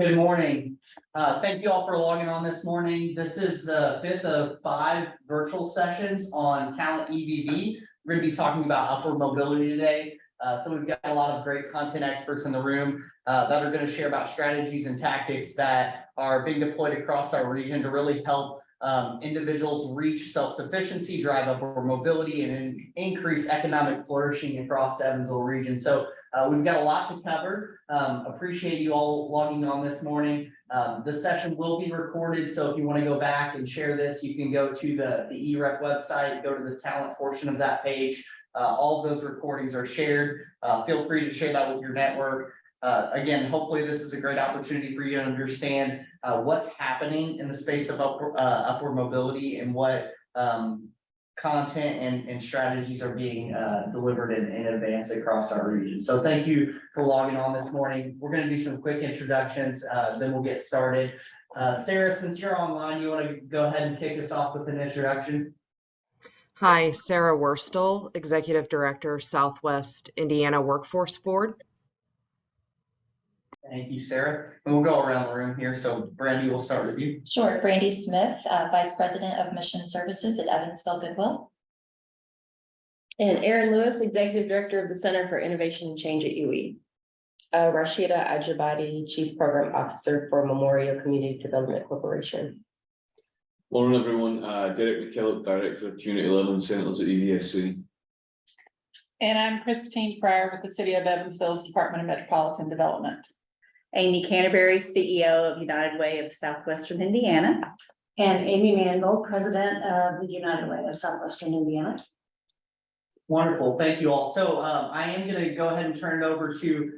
Good morning. Thank you all for logging on this morning. This is the 5th of 5 virtual sessions on talent EVV. We're going to be talking about upward mobility today. So we've got a lot of great content experts in the room that are going to share about strategies and tactics that are being deployed across our region to really help individuals reach self-sufficiency, drive upward mobility, and increase economic flourishing across the Evansville region. So we've got a lot to cover. Appreciate you all logging on this morning. The session will be recorded, so if you want to go back and share this, you can go to the EREC website, go to the talent portion of that page. All of those recordings are shared. Feel free to share that with your network. Again, hopefully this is a great opportunity for you to understand what's happening in the space of upward mobility and what content and strategies are being delivered in advance across our region. So thank you for logging on this morning. We're going to do some quick introductions, then we'll get started. Sarah, since you're online, you want to go ahead and kick us off with an introduction? Hi, Sarah Wurstel, Executive Director, Southwest Indiana Workforce Board. Thank you, Sarah. And we'll go around the room here. So Brandy, we'll start with you. Sure. Brandy Smith, Vice President of Mission Services at Evansville Goodwill. And Erin Lewis, Executive Director of the Center for Innovation and Change at UE. Rashida Ajabadi, Chief Program Officer for Memorial Community Development Corporation. Morning, everyone. Derek McKillop, Director of Community Living Centres at EVSC. And I'm Christine Pryor with the City of Evansville's Department of Metropolitan Development. Amy Canterbury, CEO of United Way of Southwestern Indiana. And Amy Mandel, President of the United Way of Southwestern Indiana. Wonderful, thank you all. So I am going to go ahead and turn it over to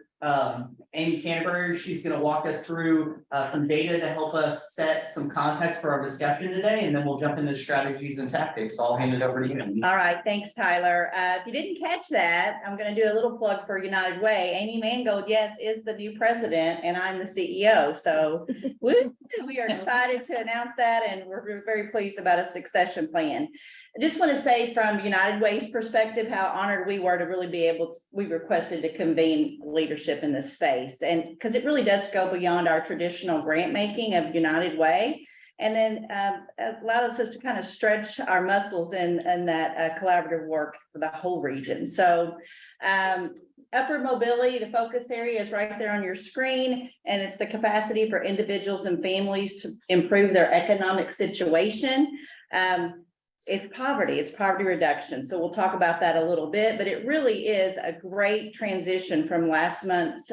Amy Canterbury. She's going to walk us through some data to help us set some context for our discussion today, and then we'll jump into strategies and tactics. So I'll hand it over to you. All right, thanks, Tyler. If you didn't catch that, I'm going to do a little plug for United Way. Amy Mangold, yes, is the new president, and I'm the CEO. So we are excited to announce that, and we're very pleased about a succession plan. I just want to say from United Way's perspective, how honored we were to really be able to, we requested to convene leadership in this space. And because it really does go beyond our traditional grant making of United Way. And then allows us to kind of stretch our muscles in that collaborative work for the whole region. So upward mobility, the focus area is right there on your screen, and it's the capacity for individuals and families to improve their economic situation. It's poverty reduction. So we'll talk about that a little bit, but it really is a great transition from last month's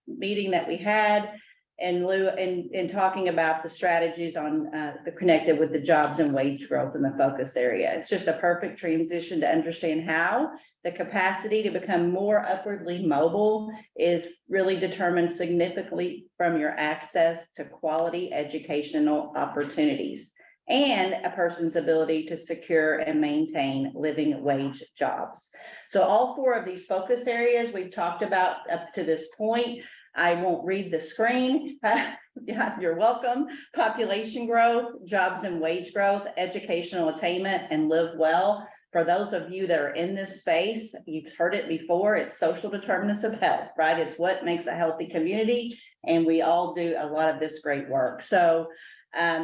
meeting that we had in talking about the strategies on the connected with the jobs and wage growth in the focus area. It's just a perfect transition to understand how the capacity to become more upwardly mobile is really determined significantly from your access to quality educational opportunities and a person's ability to secure and maintain living wage jobs. So all 4 of these focus areas we've talked about up to this point. I won't read the screen. Yeah, you're welcome. Population growth, jobs and wage growth, educational attainment, and live well. For those of you that are in this space, you've heard it before, it's social determinants of health, right? It's what makes a healthy community, and we all do a lot of this great work. So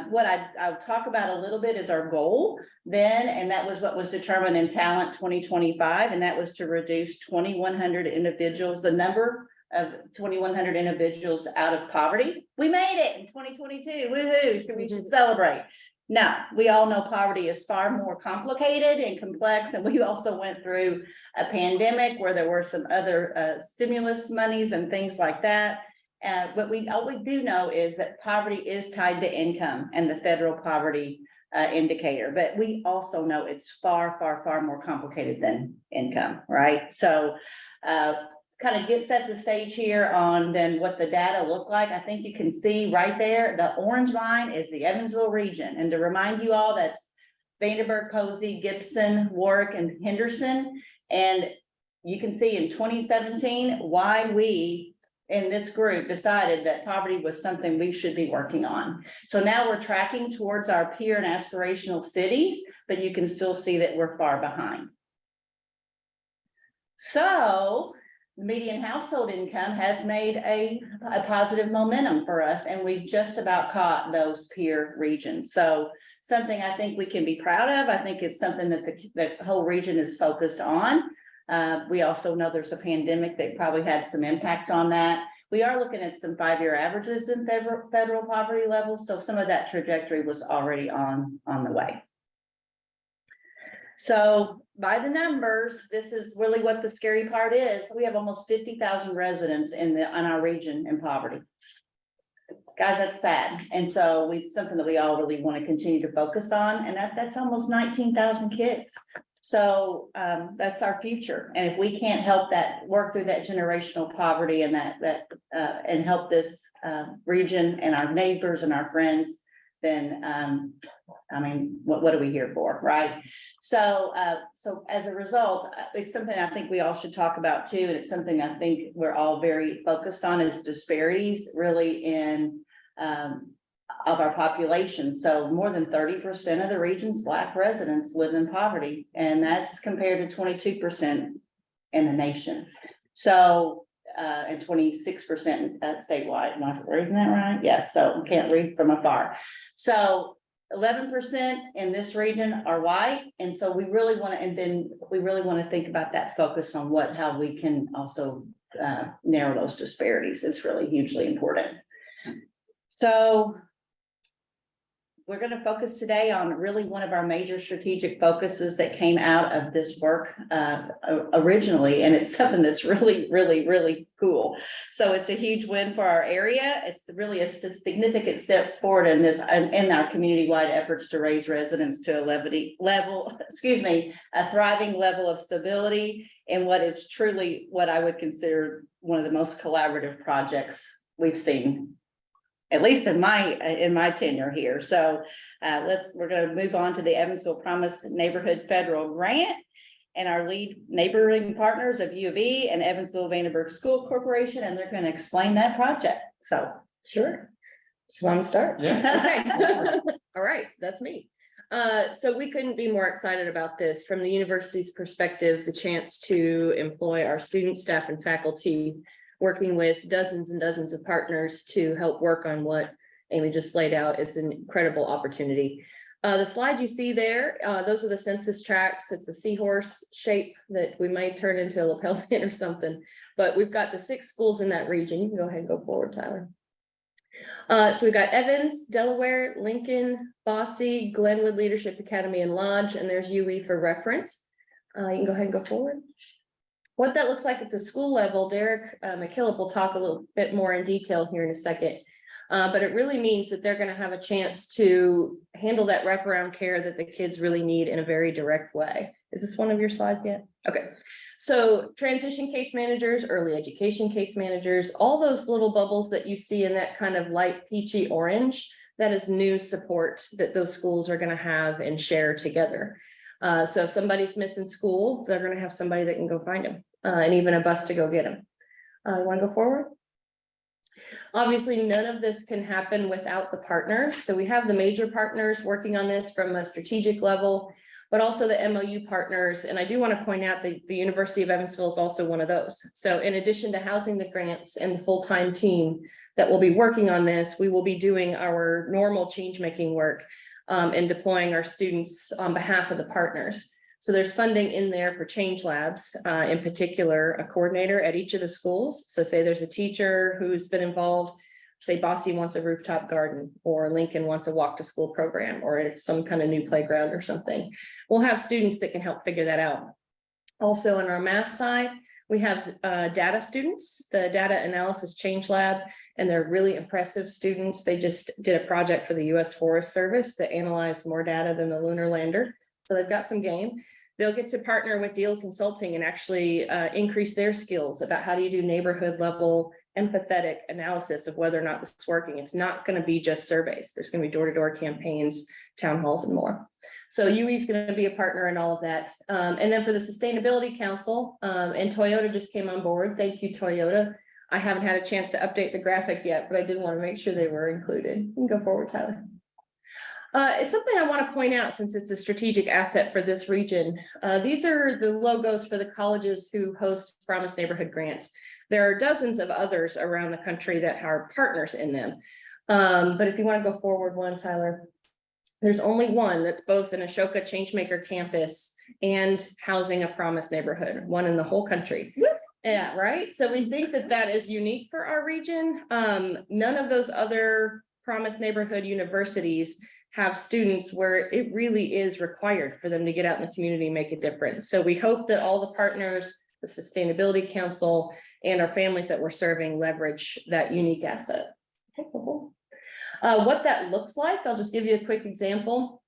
what I'll talk about a little bit is our goal then, and that was what was determined in Talent 2025, and that was to reduce 2,100 individuals, the number of 2,100 individuals out of poverty. We made it in 2022, woohoo, we should celebrate. Now, we all know poverty is far more complicated and complex, and we also went through a pandemic where there were some other stimulus monies and things like that. But all we do know is that poverty is tied to income and the federal poverty indicator. But we also know it's far, far, far more complicated than income, right? So kind of set the stage here on then what the data look like. I think you can see right there, the orange line is the Evansville region. And to remind you all, that's Vanderburgh, Posey, Gibson, Warwick, and Henderson. And you can see in 2017 why we in this group decided that poverty was something we should be working on. So now we're tracking towards our peer and aspirational cities, but you can still see that we're far behind. So median household income has made a positive momentum for us, and we've just about caught those peer regions. So something I think we can be proud of. I think it's something that the whole region is focused on. We also know there's a pandemic that probably had some impact on that. We are looking at some 5-year averages in federal poverty levels, so some of that trajectory was already on the way. So by the numbers, this is really what the scary part is. We have almost 50,000 residents in our region in poverty. Guys, that's sad. And so it's something that we all really want to continue to focus on. And that's almost 19,000 kids. So that's our future. And if we can't help that, work through that generational poverty and and help this region and our neighbors and our friends, then I mean, what are we here for, right? So so as a result, it's something I think we all should talk about too, and it's something I think we're all very focused on, is disparities really in of our population. So more than 30% of the region's Black residents live in poverty, and that's compared to 22% in the nation. So and 26% statewide. Am I reading that right? Yes. So can't read from afar. So 11% in this region are white, and so we really want to, and then we really want to think about that focus on how we can also narrow those disparities. It's really hugely important. So we're going to focus today on really one of our major strategic focuses that came out of this work originally, and it's something that's really, really, really cool. So it's a huge win for our area. It's really a significant step forward in in our community-wide efforts to raise residents to a thriving level of stability, and what is truly what I would consider one of the most collaborative projects we've seen, at least in my tenure here. So we're going to move on to the Evansville Promise Neighborhood Federal Grant, and our lead neighboring partners of U of E and Evansville Vandenberg School Corporation, and they're going to explain that project. So Sure. So I'm gonna start. yeah. Okay. All right, that's me. So we couldn't be more excited about this. From the university's perspective, the chance to employ our student, staff, and faculty, working with dozens and dozens of partners to help work on what Amy just laid out, is an incredible opportunity. The slide you see there, those are the census tracts. It's a seahorse shape that we might turn into a lapel pin or something, but we've got the 6 schools in that region. You can go ahead and go forward, Tyler. So we've got Evans, Delaware, Lincoln, Bosse, Glenwood Leadership Academy, and Lodge, and there's UE for reference. You can go ahead and go forward. What that looks like at the school level, Derek McKillop will talk a little bit more in detail here in a second. But it really means that they're going to have a chance to handle that wraparound care that the kids really need in a very direct way. Is this one of your slides yet? Okay. So transition case managers, early education case managers, all those little bubbles that you see in that kind of light peachy orange, that is new support that those schools are going to have and share together. So if somebody's missing school, they're going to have somebody that can go find them, and even a bus to go get them. You want to go forward? Obviously, none of this can happen without the partners. So we have the major partners working on this from a strategic level, but also the MOU partners. And I do want to point out that the University of Evansville is also one of those. So in addition to housing the grants and the full-time team that will be working on this, we will be doing our normal change-making work and deploying our students on behalf of the partners. So there's funding in there for change labs, in particular, a coordinator at each of the schools. So say there's a teacher who's been involved, say Bosse wants a rooftop garden, or Lincoln wants a walk to school program, or some kind of new playground or something. We'll have students that can help figure that out. Also on our math side, we have data students, the data analysis change lab, and they're really impressive students. They just did a project for the US Forest Service that analyzed more data than the lunar lander. So they've got some game. They'll get to partner with Deal Consulting and actually increase their skills about how do you do neighborhood level empathetic analysis of whether or not this is working. It's not going to be just surveys. There's going to be door-to-door campaigns, town halls, and more. So UE is going to be a partner in all of that. And then for the Sustainability Council, and Toyota just came on board. Thank you, Toyota. I haven't had a chance to update the graphic yet, but I did want to make sure they were included. You can go forward, Tyler. It's something I want to point out since it's a strategic asset for this region. These are the logos for the colleges who host Promise Neighborhood grants. There are dozens of others around the country that are partners in them. But if you want to go forward one, Tyler, there's only one that's both an Ashoka Changemaker campus and housing a Promise neighborhood, one in the whole country. Yeah, right. So we think that that is unique for our region. None of those other Promise neighborhood universities have students where it really is required for them to get out in the community and make a difference. So we hope that all the partners, the Sustainability Council, and our families that we're serving leverage that unique asset. Okay, cool. What that looks like, I'll just give you a quick example.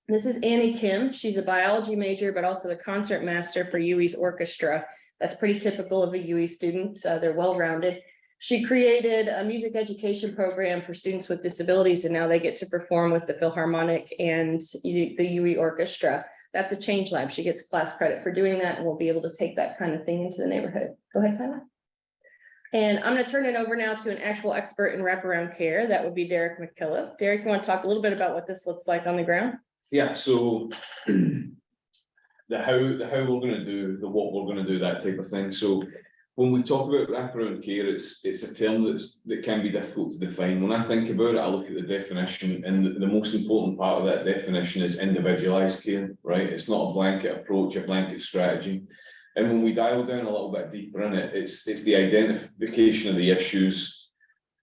This is Annie Kim. She's a biology major, but also the concert master for UE's orchestra. That's pretty typical of a UE student. They're well-rounded. She created a music education program for students with disabilities, and now they get to perform with the Philharmonic and the UE orchestra. That's a Change Lab. She gets class credit for doing that, and we'll be able to take that kind of thing into the neighborhood. Go ahead, Tyler. And I'm going to turn it over now to an actual expert in wraparound care. That would be Derek McKillop. Derek, you want to talk a little bit about what this looks like on the ground? Yeah, so the how we're gonna do, the what we're gonna do, that type of thing. So when we talk about wraparound care, it's a term that can be difficult to define. When I think about it, I look at the definition, and the most important part of that definition is individualized care, right? It's not a blanket approach, a blanket strategy. And when we dial down a little bit deeper in it, it's the identification of the issues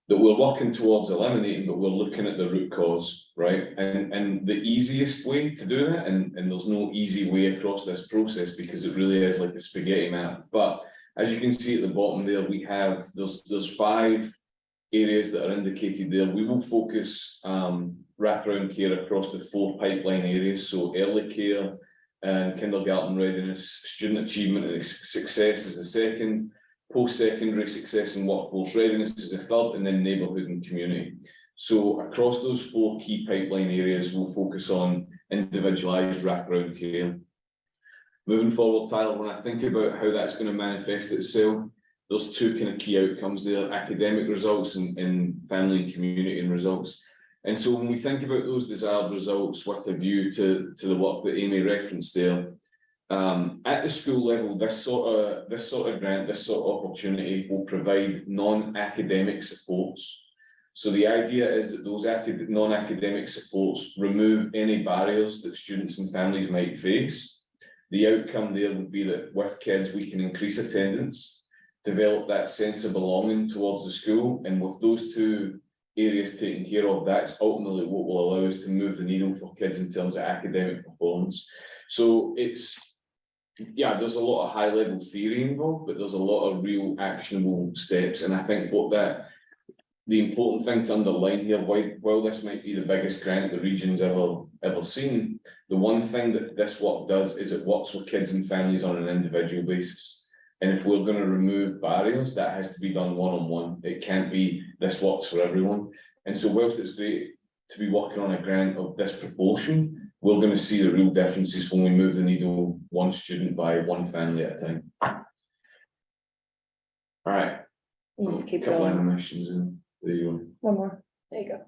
that we're working towards eliminating, but we're looking at the root cause, right? And the easiest way to do that, and there's no easy way across this process because it really is like a spaghetti map. But as you can see at the bottom there, we have, there's 5 areas that are indicated there. We will focus wraparound care across the 4 pipeline areas. So early care and kindergarten readiness, student achievement and success is the second, post-secondary success and workforce readiness is the third, and then neighbourhood and community. So across those 4 key pipeline areas, we'll focus on individualised wraparound care. Moving forward, Tyler, when I think about how that's going to manifest itself, there's 2 kind of key outcomes there: academic results and family and community and results. And so when we think about those desired results with a view to the work that Amy referenced there, at the school level, this sort of grant, this sort of opportunity will provide non-academic supports. So the idea is that those non-academic supports remove any barriers that students and families might face. The outcome there would be that with kids, we can increase attendance, develop that sense of belonging towards the school, and with those 2 areas taken care of, that's ultimately what will allow us to move the needle for kids in terms of academic performance. So yeah, there's a lot of high level theory involved, but there's a lot of real actionable steps. And I think the important thing to underline here, while this might be the biggest grant the region's ever seen, the one thing that this work does is it works with kids and families on an individual basis. And if we're going to remove barriers, that has to be done one-on-one. It can't be this works for everyone. And so whilst it's great to be working on a grant of this proportion, we're going to see the real differences when we move the needle 1 student by 1 family at a time. All right. You just keep Couple going. animations in. There you go. One more. There you go.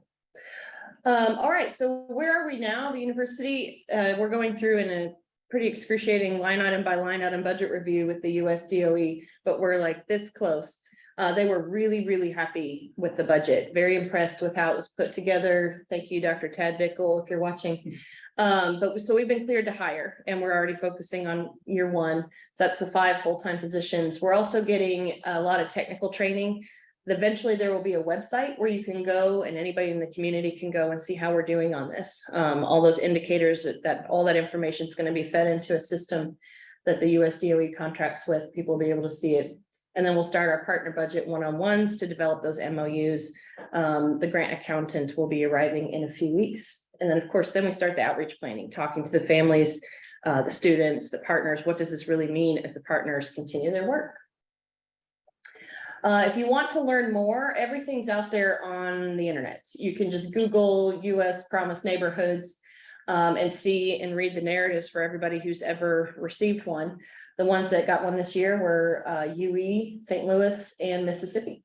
All right, so where are we now? The university, we're going through in a pretty excruciating line item by line item budget review with the US DOE, but we're like this close. They were really, really happy with the budget, very impressed with how it was put together. Thank you, Dr. Tad Dickel, if you're watching. So we've been cleared to hire, and we're already focusing on year 1. So that's the 5 full-time positions. We're also getting a lot of technical training. Eventually there will be a website where you can go, and anybody in the community can go and see how we're doing on this. All those indicators, that all that information is going to be fed into a system that the US DOE contracts with. People will be able to see it. And then we'll start our partner budget one-on-ones to develop those MOUs. The grant accountant will be arriving in a few weeks. And then, of course, then we start the outreach planning, talking to the families, the students, the partners. What does this really mean as the partners continue their work? If you want to learn more, everything's out there on the internet. You can just Google US Promise Neighborhoods and see and read the narratives for everybody who's ever received one. The ones that got one this year were UE, St. Louis, and Mississippi.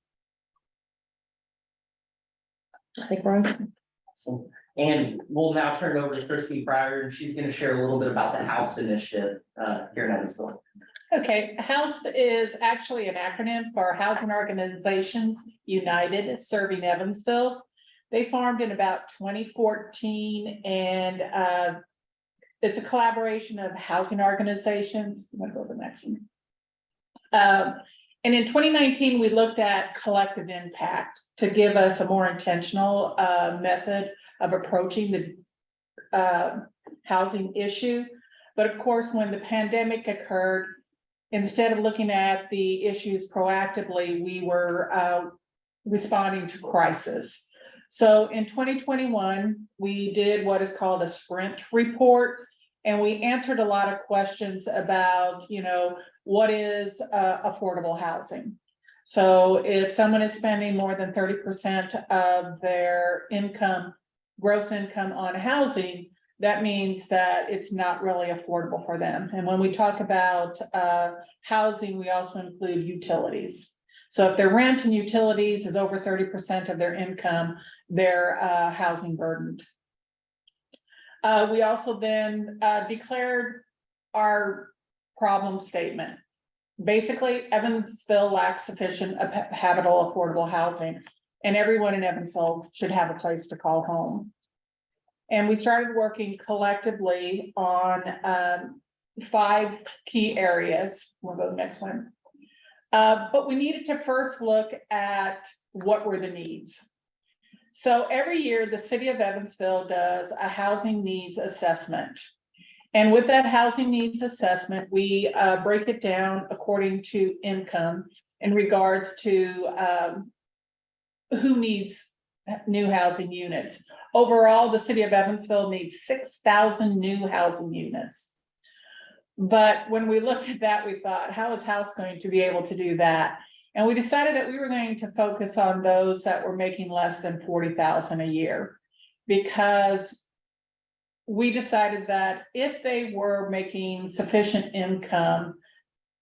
I think we're on. So And we'll now turn it over to Christine Pryor, and she's gonna share a little bit about the House Initiative, here in Evansville. Okay, House is actually an acronym for Housing Organizations United Serving Evansville. They formed in about 2014 and it's a collaboration of housing organizations. I'm gonna go to the next one. And in 2019, we looked at collective impact to give us a more intentional method of approaching the housing issue. But of course, when the pandemic occurred, instead of looking at the issues proactively, we were responding to crisis. So in 2021, we did what is called a sprint report, and we answered a lot of questions about, what is affordable housing? So if someone is spending more than 30% of their income, gross income on housing, that means that it's not really affordable for them. And when we talk about housing, we also include utilities. So if their rent and utilities is over 30% of their income, they're housing burdened. We also then declared our problem statement. Basically, Evansville lacks sufficient habitable, affordable housing, and everyone in Evansville should have a place to call home. And we started working collectively on 5 key areas. We'll go to the next one. But we needed to first look at what were the needs. So every year, the city of Evansville does a housing needs assessment. And with that housing needs assessment, we break it down according to income in regards to who needs new housing units. Overall, the city of Evansville needs 6,000 new housing units. But when we looked at that, we thought, how is House going to be able to do that? And we decided that we were going to focus on those that were making less than $40,000 a year, because we decided that if they were making sufficient income,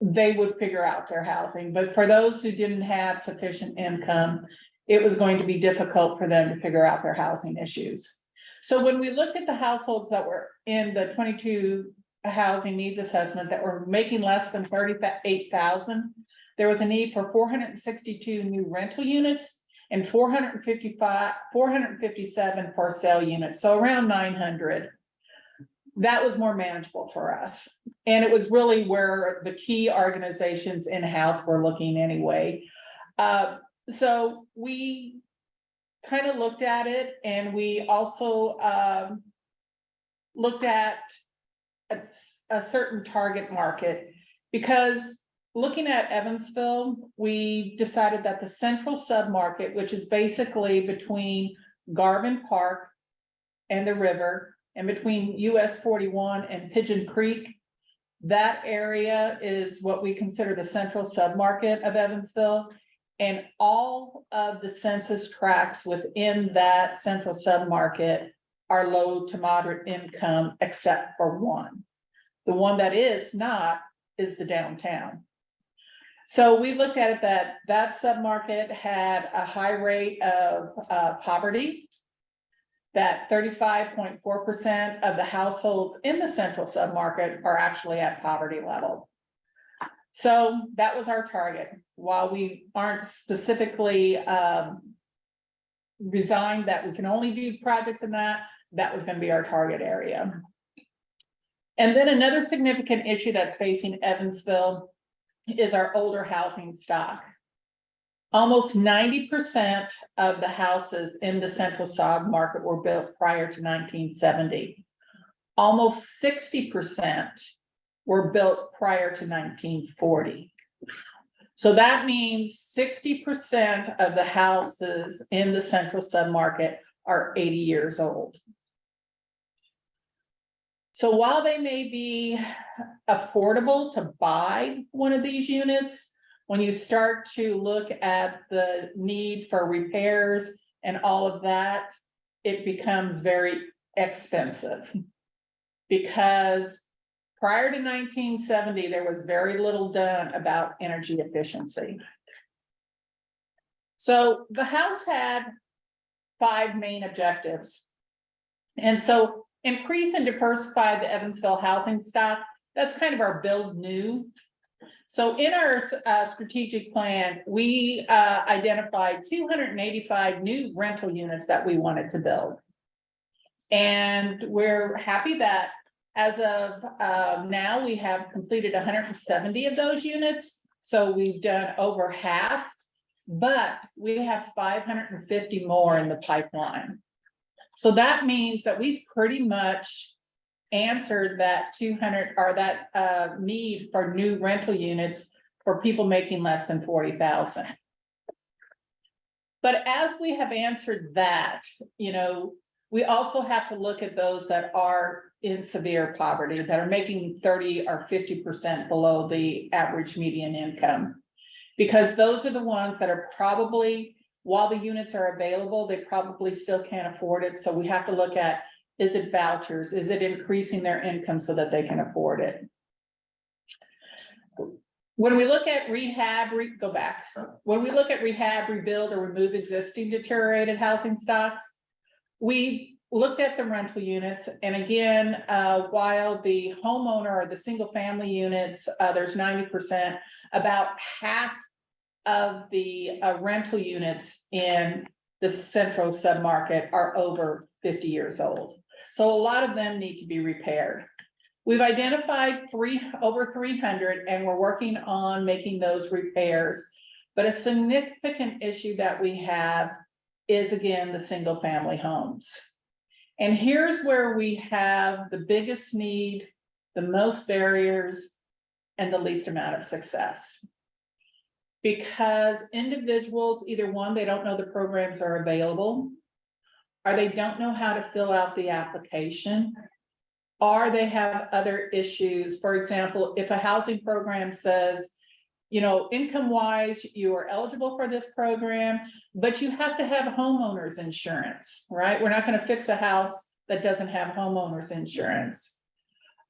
they would figure out their housing. But for those who didn't have sufficient income, it was going to be difficult for them to figure out their housing issues. So when we looked at the households that were in the 22 housing needs assessment that were making less than $38,000, there was a need for 462 new rental units and 457 for sale units, so around 900. That was more manageable for us. And it was really where the key organizations in-house were looking anyway. So we kind of looked at it, and we also looked at a certain target market, because looking at Evansville, we decided that the central submarket, which is basically between Garvin Park and the river, and between US 41 and Pigeon Creek, that area is what we consider the central submarket of Evansville. And all of the census tracts within that central submarket are low to moderate income, except for one. The one that is not is the downtown. So we looked at it that submarket had a high rate of poverty, that 35.4% of the households in the central submarket are actually at poverty level. So that was our target. While we aren't specifically resigned that we can only do projects in that was going to be our target area. And then another significant issue that's facing Evansville is our older housing stock. Almost 90% of the houses in the central submarket were built prior to 1970. Almost 60% were built prior to 1940. So that means 60% of the houses in the central submarket are 80 years old. So while they may be affordable to buy one of these units, when you start to look at the need for repairs and all of that, it becomes very expensive. Because prior to 1970, there was very little done about energy efficiency. So the House had 5 main objectives. And so increase and diversify the Evansville housing stock, that's kind of our build new. So in our strategic plan, we identified 285 new rental units that we wanted to build. And we're happy that as of now, we have completed 170 of those units. So we've done over half, but we have 550 more in the pipeline. So that means that we've pretty much answered that 200 or that need for new rental units for people making less than 40,000. But as we have answered that, you know, we also have to look at those that are in severe poverty, that are making 30 or 50% below the average median income. Because those are the ones that are probably, while the units are available, they probably still can't afford it. So we have to look at, is it vouchers? Is it increasing their income so that they can afford it? When we look at rehab, go back. When we look at rehab, rebuild, or remove existing deteriorated housing stocks, we looked at the rental units. And again, while the homeowner or the single family units, there's 90%, about half of the rental units in the central submarket are over 50 years old. So a lot of them need to be repaired. We've identified over 300, and we're working on making those repairs. But a significant issue that we have is, again, the single family homes. And here's where we have the biggest need, the most barriers, and the least amount of success. Because individuals, either one, they don't know the programs are available, or they don't know how to fill out the application, or they have other issues. For example, if a housing program says, you know, income-wise, you are eligible for this program, but you have to have homeowners insurance, right? We're not going to fix a house that doesn't have homeowners insurance.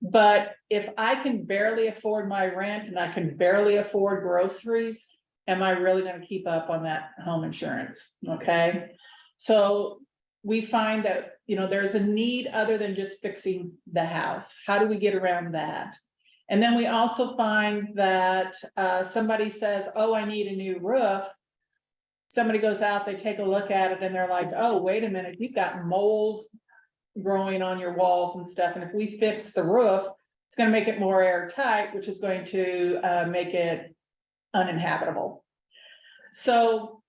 But if I can barely afford my rent and I can barely afford groceries, am I really going to keep up on that home insurance? Okay. So we find that, you know, there's a need other than just fixing the house. How do we get around that? And then we also find that somebody says, oh, I need a new roof. Somebody goes out, they take a look at it, and they're like, oh, wait a minute, you've got mold growing on your walls and stuff. And if we fix the roof, it's going to make it more airtight, which is going to make it uninhabitable. So,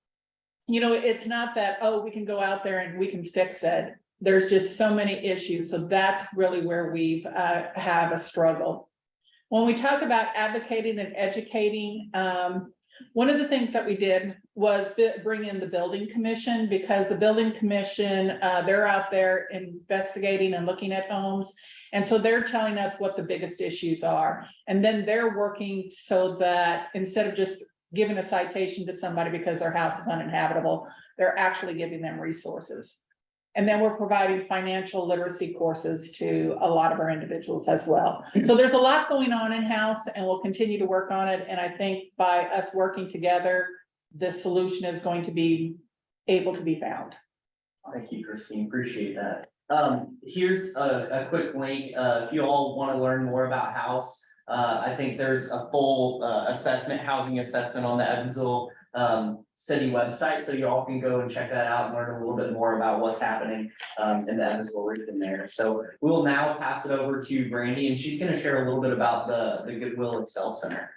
you know, it's not that, oh, we can go out there and we can fix it. There's just so many issues. So that's really where we've have a struggle. When we talk about advocating and educating, one of the things that we did was bring in the building commission, because the building commission, they're out there investigating and looking at homes. And so they're telling us what the biggest issues are. And then they're working so that instead of just giving a citation to somebody because their house is uninhabitable, they're actually giving them resources. And then we're providing financial literacy courses to a lot of our individuals as well. So there's a lot going on in-house, and we'll continue to work on it. And I think by us working together, the solution is going to be able to be found. Thank you, Christine. Appreciate that. Here's a quick link. If you all want to learn more about House, I think there's a full housing assessment on the Evansville city website. So you all can go and check that out and learn a little bit more about what's happening in the Evansville region there. So we'll now pass it over to Brandy, and she's going to share a little bit about the Goodwill Excel Center.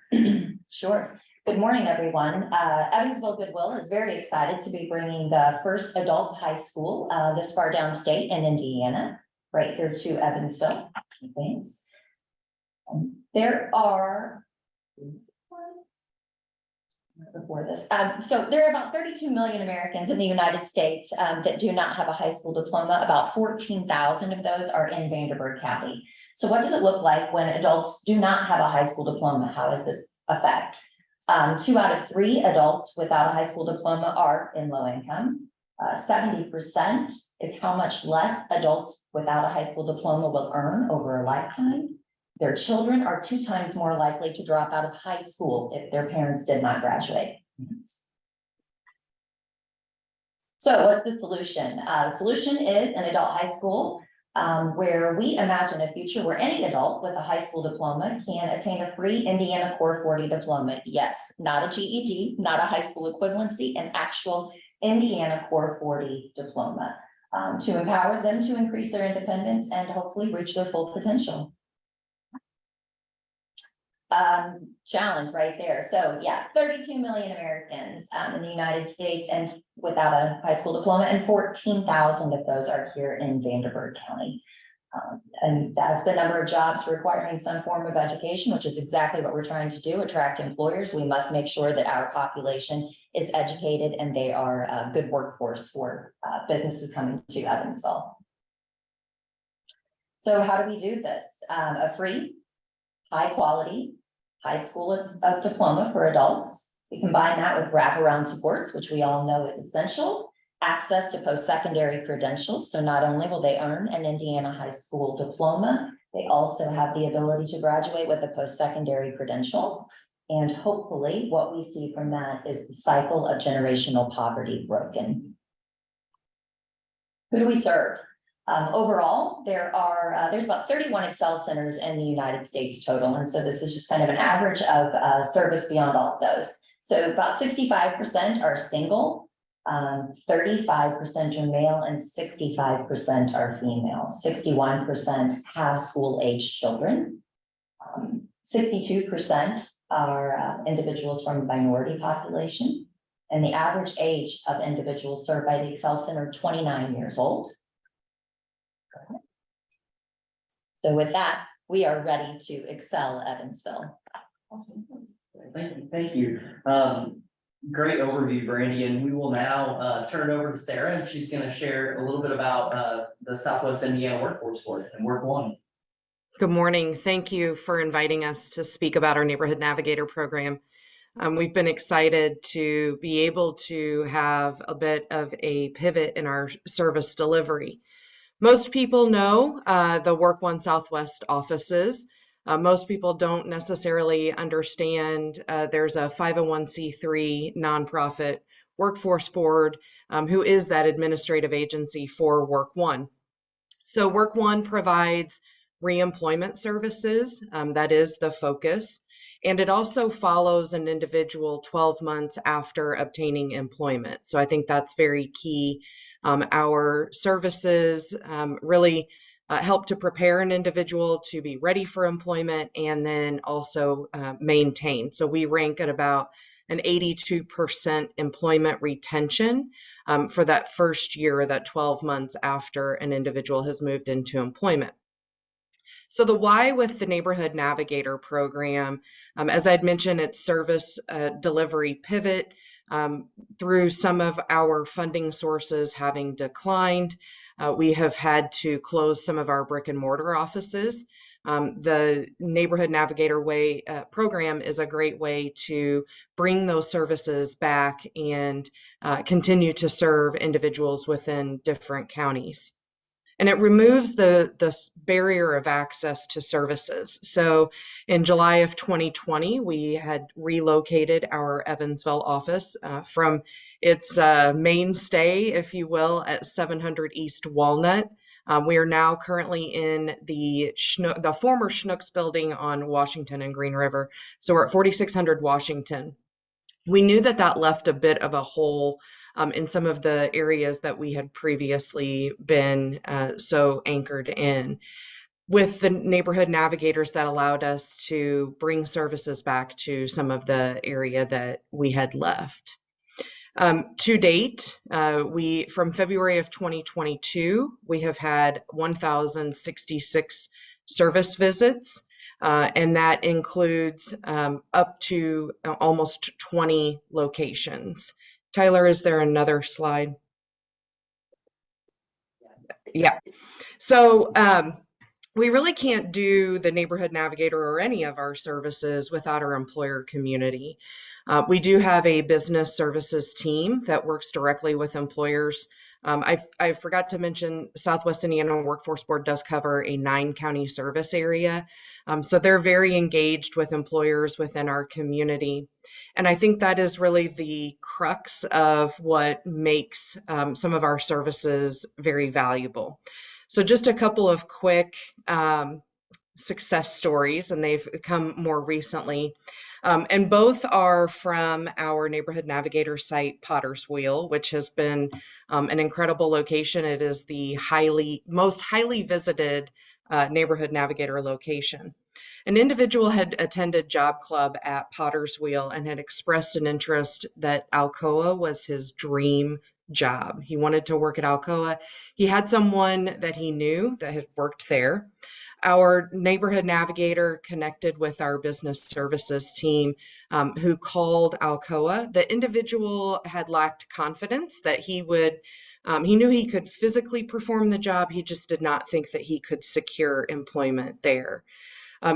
Sure. Good morning, everyone. Evansville Goodwill is very excited to be bringing the first adult high school this far downstate in Indiana, right here to Evansville. Thanks. There are, before this, so there are about 32 million Americans in the United States that do not have a high school diploma. About 14,000 of those are in Vanderburgh County. So what does it look like when adults do not have a high school diploma? How does this affect? 2 out of 3 adults without a high school diploma are in low income. 70% is how much less adults without a high school diploma will earn over a lifetime. Their children are 2 times more likely to drop out of high school if their parents did not graduate. So what's the solution? The solution is an adult high school where we imagine a future where any adult with a high school diploma can attain a free Indiana Core 40 diploma. Yes, not a GED, not a high school equivalency, an actual Indiana Core 40 diploma, to empower them to increase their independence and hopefully reach their full potential. Challenge right there. So yeah, 32 million Americans in the United States and without a high school diploma, and 14,000 of those are here in Vanderburgh County. And that's the number of jobs requiring some form of education, which is exactly what we're trying to do, attract employers. We must make sure that our population is educated and they are a good workforce for businesses coming to Evansville. So how do we do this? A free, high quality, high school diploma for adults. We combine that with wraparound supports, which we all know is essential. Access to post-secondary credentials. So not only will they earn an Indiana high school diploma, they also have the ability to graduate with a post-secondary credential. And hopefully what we see from that is the cycle of generational poverty broken. Who do we serve? Overall, there's about 31 Excel centers in the United States total. And so this is just kind of an average of service beyond all of those. So about 65% are single, 35% are male, and 65% are female. 61% have school-aged children. 62% are individuals from the minority population. And the average age of individuals served by the Excel Center, 29 years old. So with that, we are ready to excel Evansville. Thank you. Great overview, Brandy, and we will now turn it over to Sarah, and she's going to share a little bit about the Southwest Indiana Workforce Board and Work One. Good morning. Thank you for inviting us to speak about our Neighborhood Navigator program. We've been excited to be able to have a bit of a pivot in our service delivery. Most people know the Work One Southwest offices. Most people don't necessarily understand there's a 501c3 nonprofit workforce board who is that administrative agency for Work One. So Work One provides reemployment services. That is the focus. And it also follows an individual 12 months after obtaining employment. So I think that's very key. Our services really help to prepare an individual to be ready for employment and then also maintain. So we rank at about an 82% employment retention for that first year, that 12 months after an individual has moved into employment. So the why with the Neighborhood Navigator program, as I'd mentioned, it's service delivery pivot. Through some of our funding sources having declined, we have had to close some of our brick and mortar offices. The Neighborhood Navigator program is a great way to bring those services back and continue to serve individuals within different counties. And it removes the barrier of access to services. So in July of 2020, we had relocated our Evansville office from its mainstay, if you will, at 700 East Walnut. We are now currently in the former Schnucks building on Washington and Green River. So we're at 4600 Washington. We knew that left a bit of a hole in some of the areas that we had previously been so anchored in. With the Neighborhood Navigators, that allowed us to bring services back to some of the area that we had left. To date, from February of 2022, we have had 1,066 service visits, and that includes up to almost 20 locations. Tyler, is there another slide? Yeah. So we really can't do the Neighborhood Navigator or any of our services without our employer community. We do have a business services team that works directly with employers. I forgot to mention Southwest Indiana Workforce Board does cover a 9-county service area. So they're very engaged with employers within our community. And I think that is really the crux of what makes some of our services very valuable. So just a couple of quick success stories, and they've come more recently. And both are from our Neighborhood Navigator site, Potter's Wheel, which has been an incredible location. It is the most highly visited Neighborhood Navigator location. An individual had attended Job Club at Potter's Wheel and had expressed an interest that Alcoa was his dream job. He wanted to work at Alcoa. He had someone that he knew that had worked there. Our Neighborhood Navigator connected with our business services team who called Alcoa. The individual had lacked confidence that he knew he could physically perform the job. He just did not think that he could secure employment there.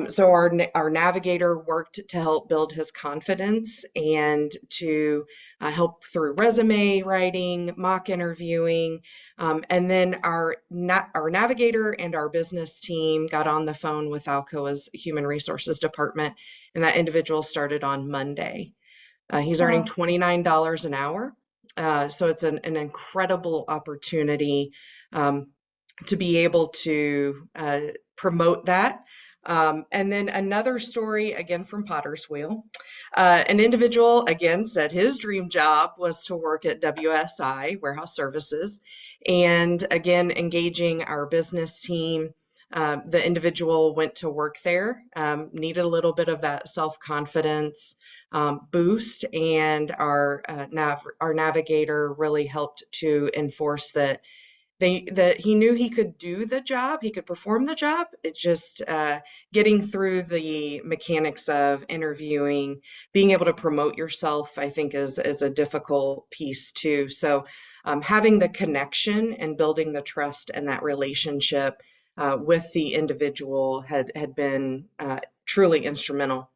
So our navigator worked to help build his confidence and to help through resume writing, mock interviewing, and then our navigator and our business team got on the phone with Alcoa's Human Resources Department, and that individual started on Monday. He's earning $29 an hour, so it's an incredible opportunity to be able to promote that. And then another story, again from Potter's Wheel. An individual, again, said his dream job was to work at WSI, Warehouse Services, and again, engaging our business team. The individual went to work there, needed a little bit of that self-confidence boost, and our navigator really helped to enforce that he knew he could do the job, he could perform the job. It's just getting through the mechanics of interviewing, being able to promote yourself, I think is a difficult piece too. So having the connection and building the trust and that relationship with the individual had been truly instrumental.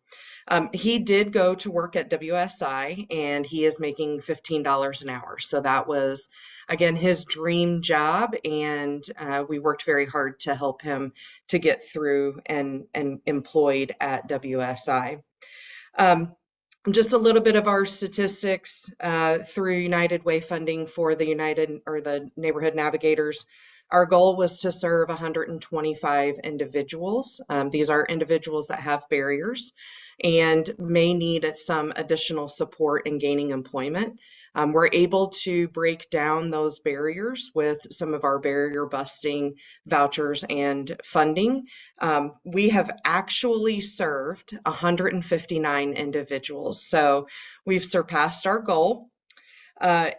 He did go to work at WSI, and he is making $15 an hour. So that was, again, his dream job, and we worked very hard to help him to get through and employed at WSI. Just a little bit of our statistics through United Way funding for the Neighborhood Navigators. Our goal was to serve 125 individuals. These are individuals that have barriers and may need some additional support in gaining employment. We're able to break down those barriers with some of our barrier busting vouchers and funding. We have actually served 159 individuals, so we've surpassed our goal.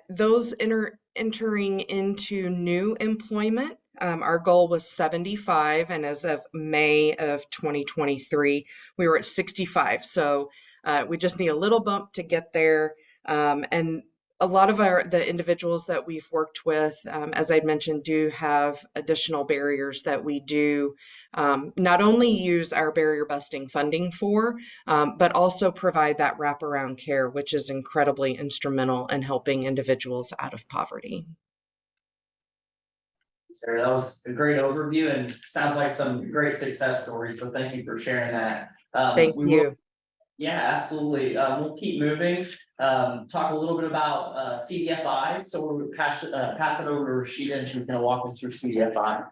Those entering into new employment, our goal was 75, and as of May of 2023, we were at 65. So we just need a little bump to get there. And a lot of the individuals that we've worked with, as I'd mentioned, do have additional barriers that we do not only use our barrier busting funding for, but also provide that wraparound care, which is incredibly instrumental in helping individuals out of poverty. Sarah, that was a great overview and sounds like some great success stories. So thank you for sharing that. Thank you. Yeah, absolutely. We'll keep moving. Talk a little bit about CDFIs. So we'll pass it over to Rashida, and she's going to walk us through CDFI.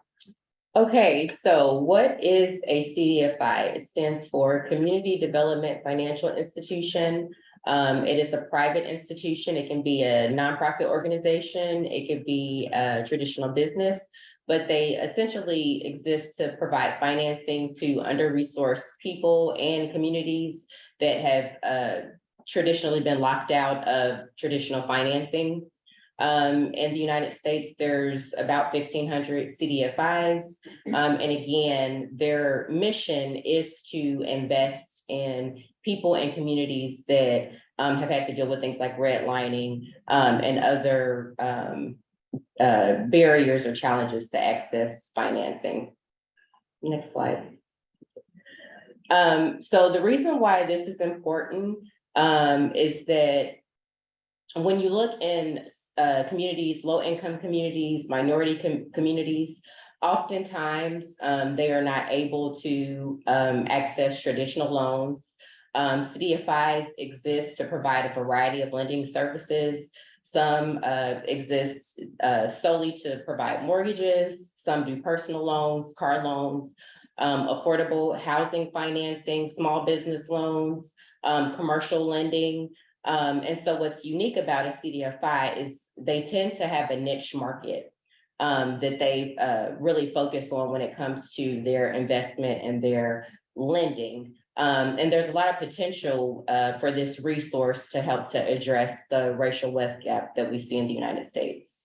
Okay, so what is a CDFI? It stands for Community Development Financial Institution. It is a private institution. It can be a nonprofit organization. It could be a traditional business, but they essentially exist to provide financing to under-resourced people and communities that have traditionally been locked out of traditional financing. In the United States, there's about 1,500 CDFIs. And again, their mission is to invest in people and communities that have had to deal with things like redlining and other barriers or challenges to access financing. Next slide. So the reason why this is important is that when you look in communities, low-income communities, minority communities, oftentimes they are not able to access traditional loans. CDFIs exist to provide a variety of lending services. Some exist solely to provide mortgages, some do personal loans, car loans, affordable housing financing, small business loans, commercial lending. And so what's unique about a CDFI is they tend to have a niche market that they really focus on when it comes to their investment and their lending. And there's a lot of potential for this resource to help to address the racial wealth gap that we see in the United States.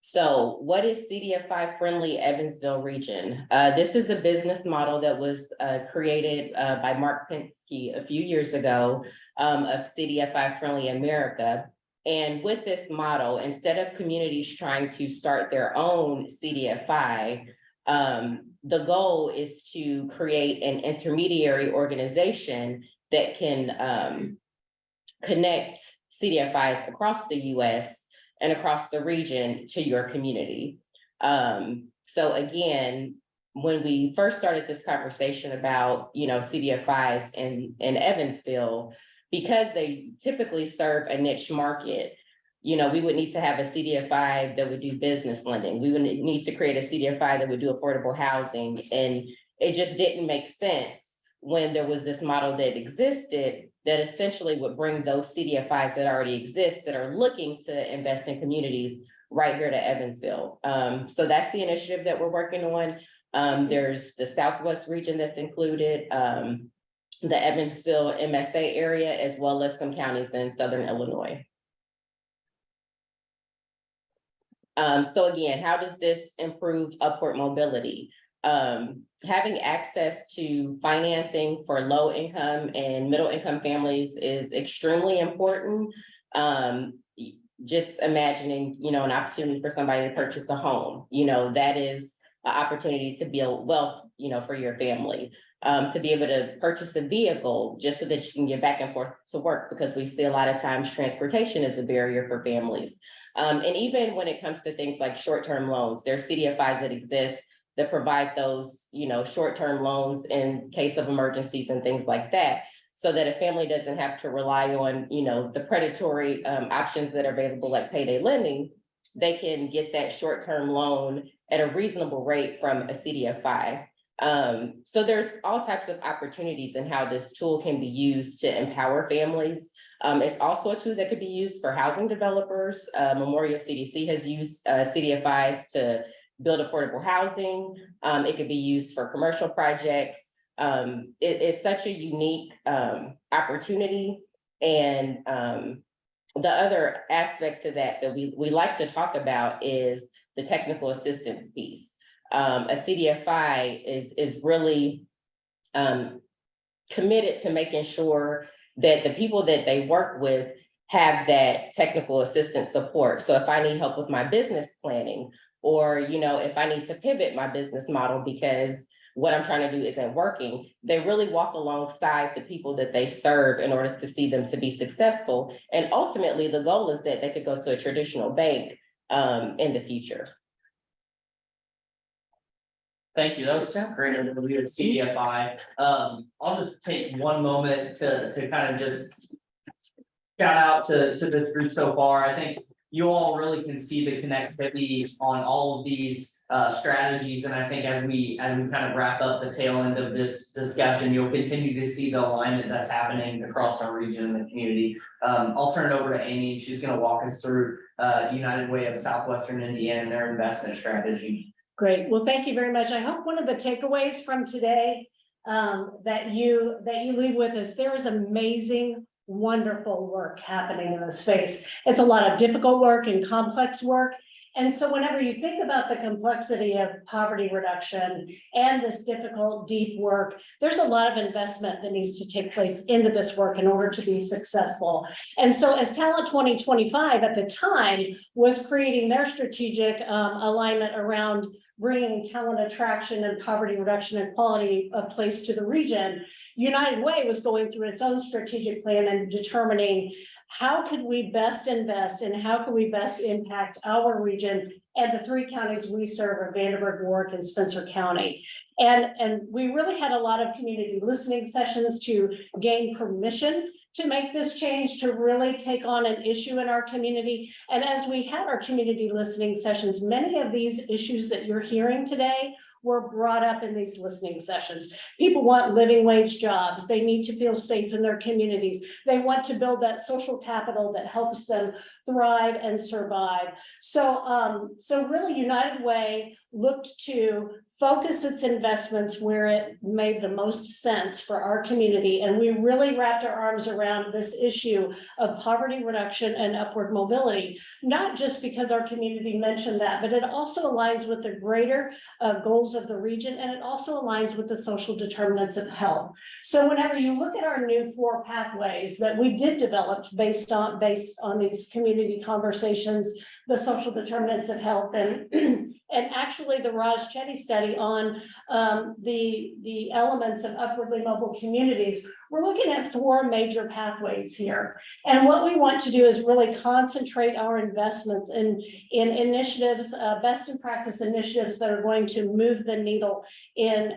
So what is CDFI friendly Evansville region? This is a business model that was created by Mark Pinsky a few years ago of CDFI friendly America. And with this model, instead of communities trying to start their own CDFI, the goal is to create an intermediary organization that can connect CDFIs across the US and across the region to your community. So again, when we first started this conversation about, CDFIs in Evansville, because they typically serve a niche market, we would need to have a CDFI that would do business lending. We would need to create a CDFI that would do affordable housing. And it just didn't make sense when there was this model that existed that essentially would bring those CDFIs that already exist that are looking to invest in communities right here to Evansville. So that's the initiative that we're working on. There's the Southwest region that's included, the Evansville MSA area, as well as some counties in Southern Illinois. So again, how does this improve upward mobility? Having access to financing for low income and middle income families is extremely important. Just imagining, an opportunity for somebody to purchase a home, that is an opportunity to build wealth, for your family. To be able to purchase a vehicle just so that you can get back and forth to work, because we see a lot of times transportation is a barrier for families. And even when it comes to things like short-term loans, there are CDFIs that exist that provide those, short-term loans in case of emergencies and things like that, so that a family doesn't have to rely on, the predatory options that are available, like payday lending. They can get that short-term loan at a reasonable rate from a CDFI. So there's all types of opportunities in how this tool can be used to empower families. It's also a tool that could be used for housing developers. Memorial CDC has used CDFIs to build affordable housing. It could be used for commercial projects. It's such a unique opportunity. And the other aspect to that we like to talk about is the technical assistance piece. A CDFI is really committed to making sure that the people that they work with have that technical assistance support. So if I need help with my business planning, or if I need to pivot my business model because what I'm trying to do isn't working, they really walk alongside the people that they serve in order to see them to be successful. And ultimately, the goal is that they could go to a traditional bank in the future. Thank you. That was a great overview of CDFI. I'll just take one moment to kind of just shout out to this group so far. I think you all really can see the connectivity on all of these strategies. And I think as we kind of wrap up the tail end of this discussion, you'll continue to see the alignment that's happening across our region and the community. I'll turn it over to Amy, and she's going to walk us through United Way of Southwestern Indiana and their investment strategy. Great. Well, thank you very much. I hope one of the takeaways from today that you leave with is there is amazing, wonderful work happening in this space. It's a lot of difficult work and complex work. And so whenever you think about the complexity of poverty reduction and this difficult, deep work, there's a lot of investment that needs to take place into this work in order to be successful. And so as Talent 2025 at the time was creating their strategic alignment around bringing talent attraction and poverty reduction and quality of place to the region, United Way was going through its own strategic plan and determining how could we best invest and how can we best impact our region and the 3 counties we serve of Vanderburgh, Warwick, and Spencer County. And we really had a lot of community listening sessions to gain permission to make this change, to really take on an issue in our community. And as we had our community listening sessions, many of these issues that you're hearing today were brought up in these listening sessions. People want living wage jobs. They need to feel safe in their communities. They want to build that social capital that helps them thrive and survive. So, so really United Way looked to focus its investments where it made the most sense for our community. And we really wrapped our arms around this issue of poverty reduction and upward mobility, not just because our community mentioned that, but it also aligns with the greater goals of the region, and it also aligns with the social determinants of health. So whenever you look at our new 4 pathways that we did develop based on these community conversations, the social determinants of health, and and actually the Raj Chetty study on the elements of upwardly mobile communities, we're looking at 4 major pathways here. And what we want to do is really concentrate our investments in initiatives, best in practice initiatives that are going to move the needle in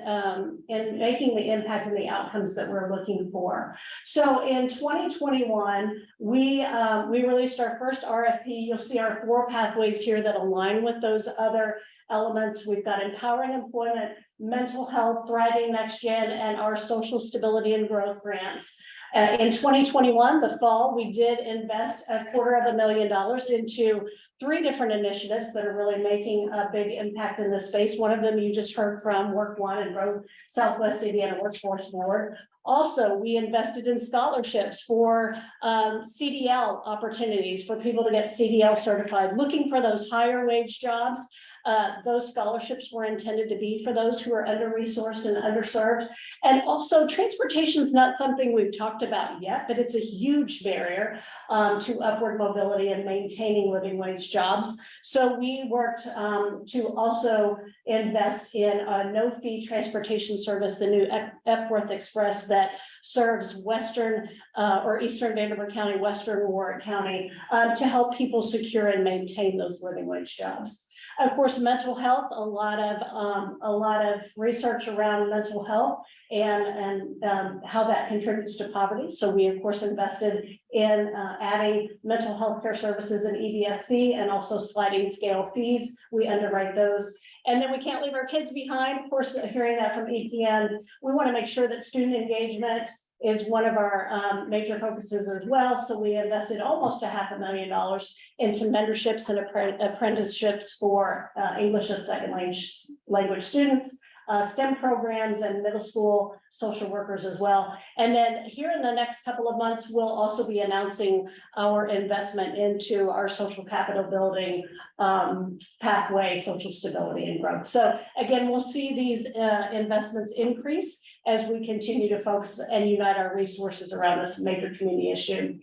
making the impact and the outcomes that we're looking for. So in 2021, we released our first RFP. You'll see our 4 pathways here that align with those other elements. We've got empowering employment, mental health, thriving next gen, and our social stability and growth grants. In 2021, the fall, we did invest $250,000 into 3 different initiatives that are really making a big impact in this space. One of them you just heard from, Work One and Growth Southwest Indiana Workforce Board. Also, we invested in scholarships for CDL opportunities for people to get CDL certified, looking for those higher wage jobs. Those scholarships were intended to be for those who are under-resourced and underserved. And also, transportation is not something we've talked about yet, but it's a huge barrier to upward mobility and maintaining living wage jobs. So we worked to also invest in a no-fee transportation service, the new Epworth Express, that serves Western or Eastern Vanderburgh County, Western Warwick County, to help people secure and maintain those living wage jobs. Of course, mental health, a lot of research around mental health and how that contributes to poverty. So we of course invested in adding mental health care services in EVSC and also sliding scale fees. We underwrite those. And then we can't leave our kids behind. Of course, hearing that from EPN, we want to make sure that student engagement is one of our major focuses as well. So we invested almost $500,000 into mentorships and apprenticeships for English as second language students, STEM programs, and middle school social workers as well. And then here in the next couple of months, we'll also be announcing our investment into our social capital building pathway, social stability and growth. So again, we'll see these investments increase as we continue to focus and unite our resources around this major community issue.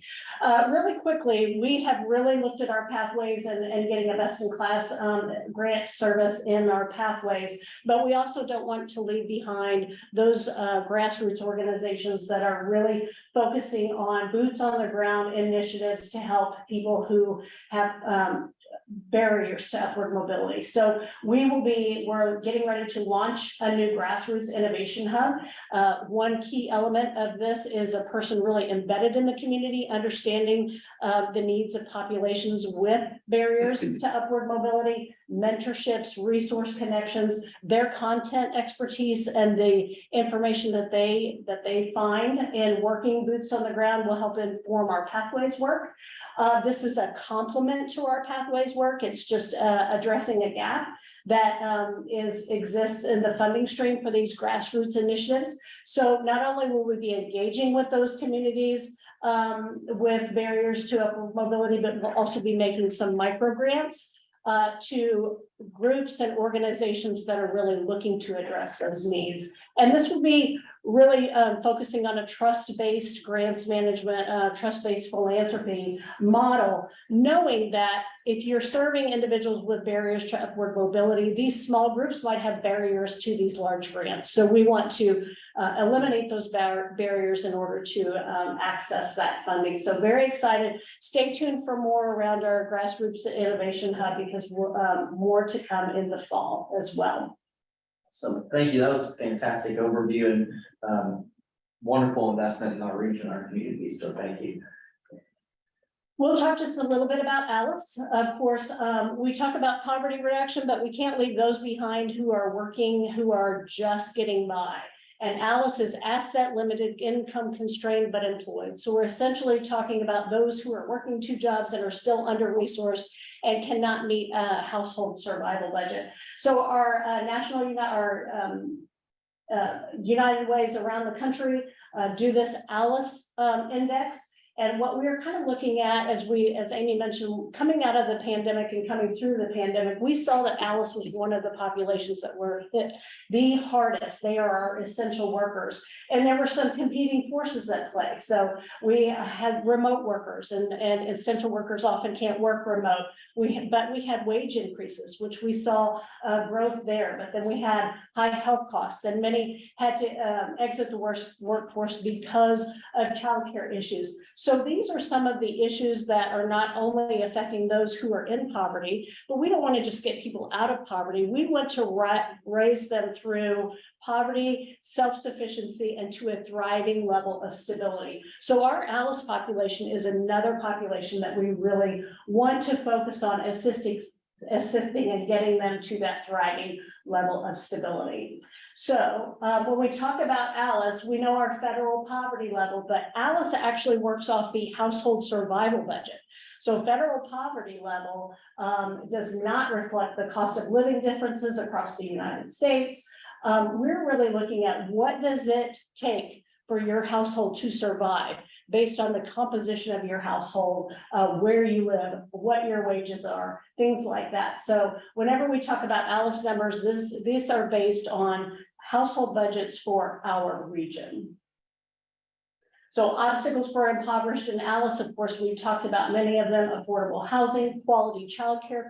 Really quickly, we have really looked at our pathways and getting a best-in-class grant service in our pathways, but we also don't want to leave behind those grassroots organizations that are really focusing on boots on the ground initiatives to help people who have barriers to upward mobility. So we're getting ready to launch a new grassroots innovation hub. One key element of this is a person really embedded in the community, understanding the needs of populations with barriers to upward mobility, mentorships, resource connections, their content expertise, and the information that they find in working boots on the ground will help inform our pathways work. This is a complement to our pathways work. It's just addressing a gap that exists in the funding stream for these grassroots initiatives. So not only will we be engaging with those communities with barriers to upward mobility, but we'll also be making some micro grants to groups and organizations that are really looking to address those needs. And this will be really focusing on a trust-based grants management, trust-based philanthropy model, knowing that if you're serving individuals with barriers to upward mobility, these small groups might have barriers to these large grants. So we want to eliminate those barriers in order to access that funding. So very excited. Stay tuned for more around our grassroots innovation hub because more to come in the fall as well. So thank you. That was a fantastic overview and wonderful investment in our region, our community. So thank you. We'll talk just a little bit about Alice. Of course, we talk about poverty reduction, but we can't leave those behind who are working, who are just getting by. And Alice is asset limited, income constrained, but employed. So we're essentially talking about those who are working 2 jobs and are still under resourced and cannot meet a household survival budget. So our United Ways around the country do this Alice index. And what we're kind of looking at as Amy mentioned, coming out of the pandemic and coming through the pandemic, we saw that Alice was one of the populations that were hit the hardest. They are our essential workers. And there were some competing forces at play. So we had remote workers and essential workers often can't work remote. But we had wage increases, which we saw growth there. But then we had high health costs and many had to exit the workforce because of childcare issues. So these are some of the issues that are not only affecting those who are in poverty, but we don't want to just get people out of poverty. We want to raise them through poverty, self-sufficiency, and to a thriving level of stability. So our Alice population is another population that we really want to focus on assisting and getting them to that thriving level of stability. So when we talk about Alice, we know our federal poverty level, but Alice actually works off the household survival budget. So federal poverty level does not reflect the cost of living differences across the United States. We're really looking at what does it take for your household to survive based on the composition of your household, where you live, what your wages are, things like that. So whenever we talk about Alice numbers, these are based on household budgets for our region. So obstacles for impoverished in Alice, of course, we've talked about many of them: affordable housing, quality childcare,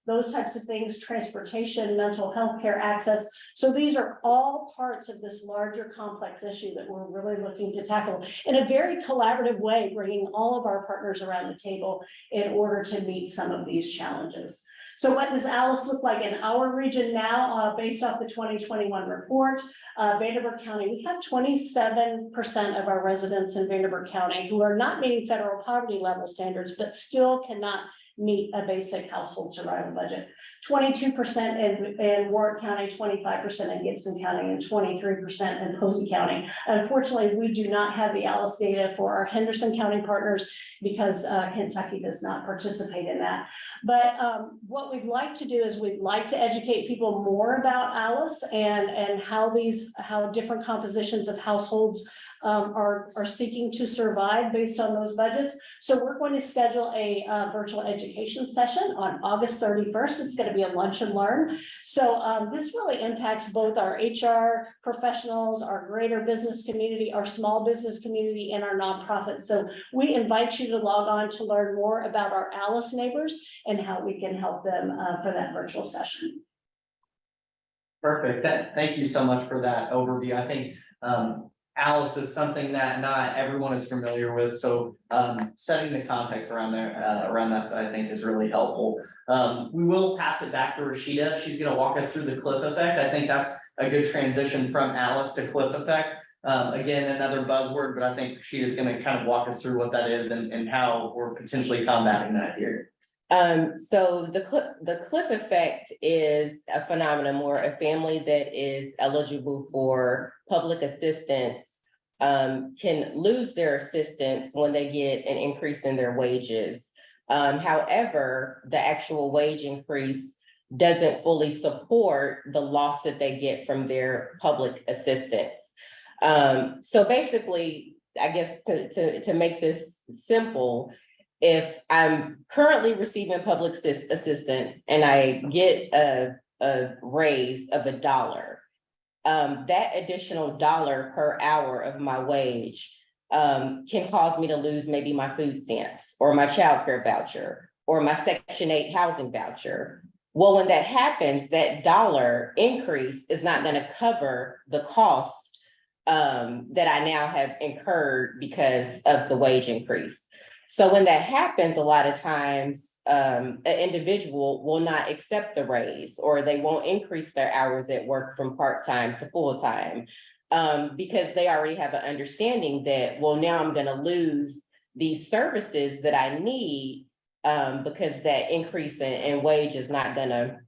those types of things, transportation, mental health care access. So these are all parts of this larger complex issue that we're really looking to tackle in a very collaborative way, bringing all of our partners around the table in order to meet some of these challenges. So what does Alice look like in our region now, based off the 2021 report? Vanderburgh County, we have 27% of our residents in Vanderburgh County who are not meeting federal poverty level standards, but still cannot meet a basic household survival budget. 22% in Warwick County, 25% in Gibson County, and 23% in Posey County. Unfortunately, we do not have the Alice data for our Henderson County partners because Kentucky does not participate in that. But what we'd like to do is we'd like to educate people more about Alice and how different compositions of households are seeking to survive based on those budgets. So we're going to schedule a virtual education session on August 31st. It's going to be a lunch and learn. So this really impacts both our HR professionals, our greater business community, our small business community, and our nonprofits. So we invite you to log on to learn more about our Alice neighbors and how we can help them for that virtual session. Perfect. Thank you so much for that overview. I think Alice is something that not everyone is familiar with, so setting the context around that I think is really helpful. We will pass it back to Rashida. She's going to walk us through the cliff effect. I think that's a good transition from Alice to cliff effect. Again, another buzzword, but I think Rashida's going to kind of walk us through what that is and how we're potentially combating that here. So the cliff effect is a phenomenon where a family that is eligible for public assistance can lose their assistance when they get an increase in their wages. However, the actual wage increase doesn't fully support the loss that they get from their public assistance. So basically, I guess to make this simple, if I'm currently receiving public assistance and I get a raise of $1, that additional $1 per hour of my wage can cause me to lose maybe my food stamps or my childcare voucher or my Section 8 housing voucher. Well, when that happens, that $1 increase is not going to cover the cost that I now have incurred because of the wage increase. So when that happens, a lot of times, an individual will not accept the raise, or they won't increase their hours at work from part-time to full-time. Because they already have an understanding that, well, now I'm gonna lose these services that I need, because that increase in wage is not gonna,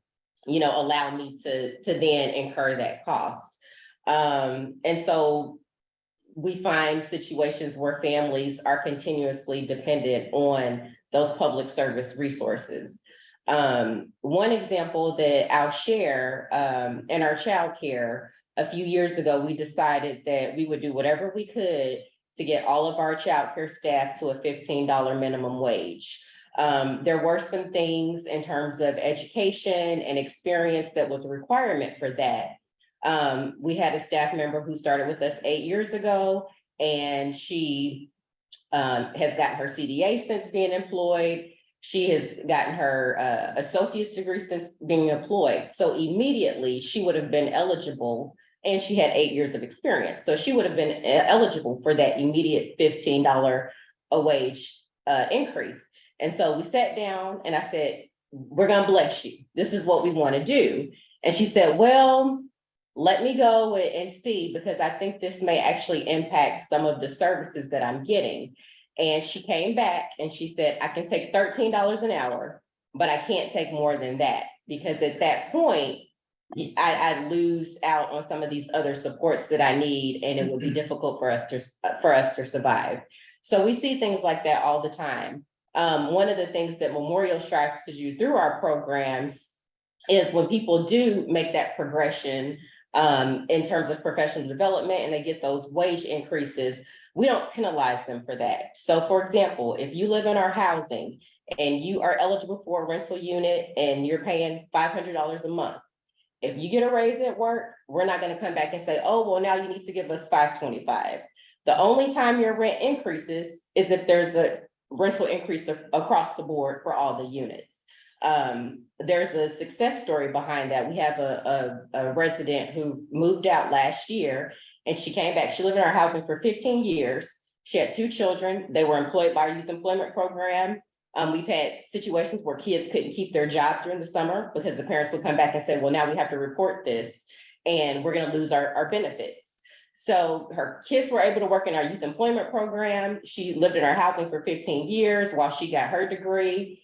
allow me to then incur that cost. And so we find situations where families are continuously dependent on those public service resources. One example that I'll share, in our childcare, a few years ago, we decided that we would do whatever we could to get all of our childcare staff to a $15 minimum wage. There were some things in terms of education and experience that was a requirement for that. We had a staff member who started with us 8 years ago, and she has gotten her CDA since being employed. She has gotten her associate's degree since being employed. So immediately she would have been eligible, and she had 8 years of experience. So she would have been eligible for that immediate $15 a wage increase. And so we sat down and I said, we're gonna bless you. This is what we want to do. And she said, well, let me go and see, because I think this may actually impact some of the services that I'm getting. And she came back and she said, I can take $13 an hour, but I can't take more than that, because at that point, I lose out on some of these other supports that I need, and it would be difficult for us to survive. So we see things like that all the time. One of the things that Memorial strives to do through our programs is, when people do make that progression in terms of professional development and they get those wage increases, we don't penalize them for that. So for example, if you live in our housing and you are eligible for a rental unit and you're paying $500 a month, if you get a raise at work, we're not going to come back and say, oh, well, now you need to give us $525. The only time your rent increases is if there's a rental increase across the board for all the units. There's a success story behind that. We have a resident who moved out last year, and she came back. She lived in our housing for 15 years. She had 2 children. They were employed by our youth employment program. We've had situations where kids couldn't keep their jobs during the summer because the parents would come back and say, well, now we have to report this and we're going to lose our benefits. So her kids were able to work in our youth employment program. She lived in our housing for 15 years while she got her degree,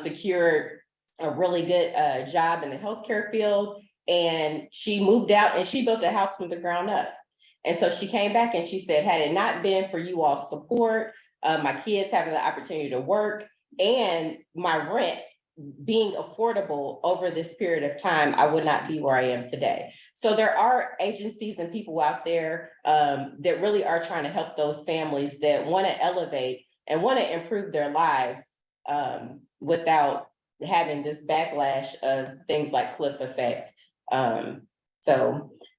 secured a really good job in the healthcare field. And she moved out and she built a house from the ground up. And so she came back and she said, had it not been for you all's support, my kids having the opportunity to work, and my rent being affordable over this period of time, I would not be where I am today. So there are agencies and people out there that really are trying to help those families that want to elevate and want to improve their lives without having this backlash of things like cliff effect.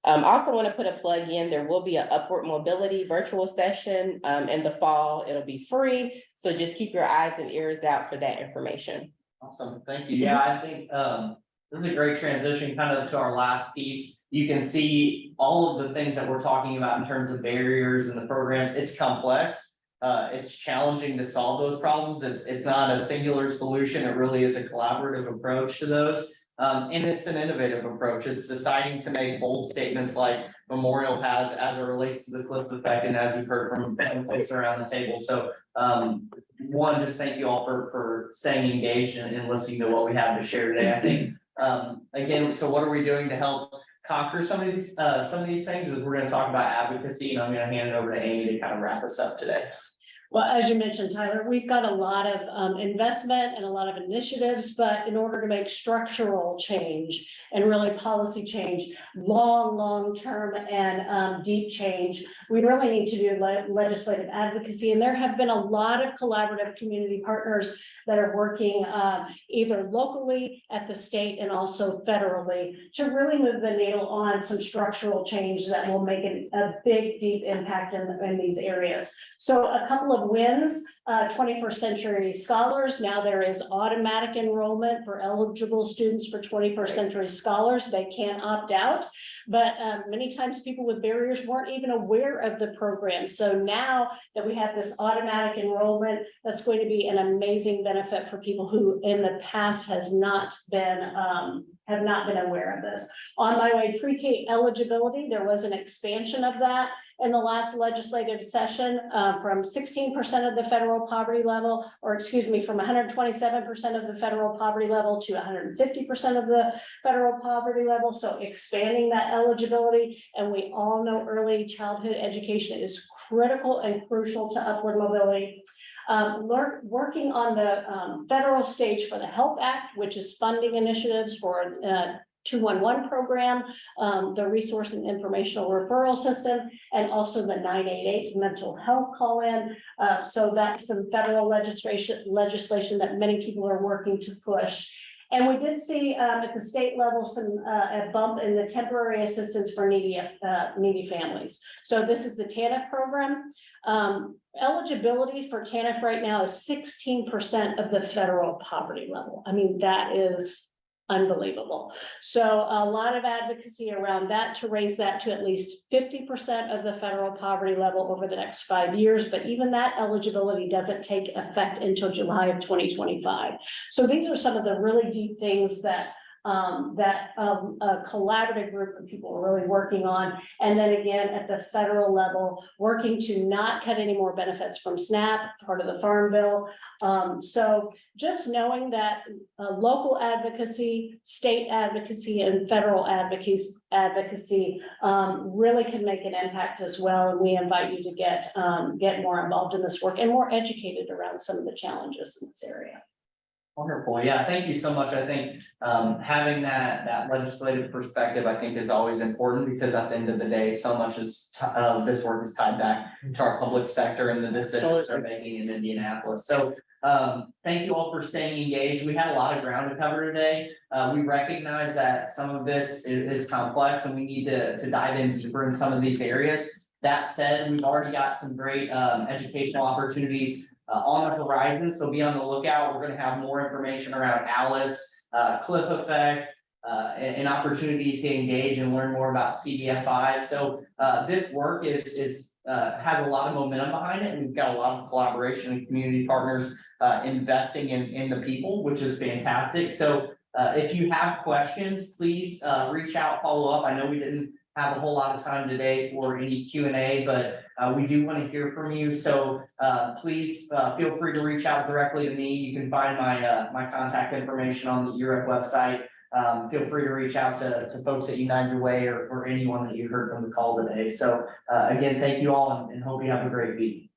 Also want to put a plug in. There will be an upward mobility virtual session in the fall. It'll be free. So just keep your eyes and ears out for that information. Awesome, thank you. Yeah, I think this is a great transition kind of to our last piece. You can see all of the things that we're talking about in terms of barriers and the programs. It's complex. It's challenging to solve those problems. It's not a singular solution. It really is a collaborative approach to those. And it's an innovative approach. It's deciding to make bold statements like Memorial has as it relates to the cliff effect, and as you've heard from folks around the table. So one, just thank you all for staying engaged and listening to what we have to share today. I think again, so what are we doing to help conquer some of these things? Is we're going to talk about advocacy, and I'm going to hand it over to Amy to kind of wrap us up today. Well, as you mentioned, Tyler, we've got a lot of investment and a lot of initiatives, but in order to make structural change and really policy change, long-term and deep change, we really need to do legislative advocacy. And there have been a lot of collaborative community partners that are working either locally, at the state, and also federally to really move the needle on some structural change that will make a big, deep impact in these areas. So a couple of wins, 21st Century Scholars. Now there is automatic enrollment for eligible students for 21st Century Scholars. They can opt out, but many times people with barriers weren't even aware of the program. So now that we have this automatic enrollment, that's going to be an amazing benefit for people who in the past have not been aware of this. On my way, pre-K eligibility, there was an expansion of that in the last legislative session, from 16% of the federal poverty level, or excuse me, from 127% of the federal poverty level to 150% of the federal poverty level. So expanding that eligibility, and we all know early childhood education is critical and crucial to upward mobility. Working on the federal stage for the HELP Act, which is funding initiatives for 211 program, the resource and informational referral system, and also the 988 mental health call-in. So that's some federal legislation that many people are working to push. And we did see at the state level a bump in the temporary assistance for needy families. So this is the TANF program. Eligibility for TANF right now is 16% of the federal poverty level. I mean, that is unbelievable. So a lot of advocacy around that to raise that to at least 50% of the federal poverty level over the next 5 years. But even that eligibility doesn't take effect until July of 2025. So these are some of the really deep things that a collaborative group of people are really working on. And then again, at the federal level, working to not cut any more benefits from SNAP, part of the Farm Bill. So just knowing that local advocacy, state advocacy, and federal advocacy really can make an impact as well. And we invite you to get more involved in this work and more educated around some of the challenges in this area. Wonderful. Yeah, thank you so much. I think having that legislative perspective, I think, is always important, because at the end of the day, so much of this work is tied back to our public sector and the decisions they're making in Indianapolis. So thank you all for staying engaged. We had a lot of ground to cover today. We recognize that some of this is complex and we need to dive in deeper in some of these areas. That said, we've already got some great educational opportunities on the horizon, so be on the lookout. We're going to have more information around ALICE, cliff effect, an opportunity to engage and learn more about CDFI. So this work has a lot of momentum behind it, and we've got a lot of collaboration and community partners investing in the people, which is fantastic. So if you have questions, please reach out, follow up. I know we didn't have a whole lot of time today for any Q&A, but we do want to hear from you. So please feel free to reach out directly to me. You can find my contact information on the UREC website. Feel free to reach out to folks at United Your Way or anyone that you heard from the call today. So again, thank you all, and hope you have a great week.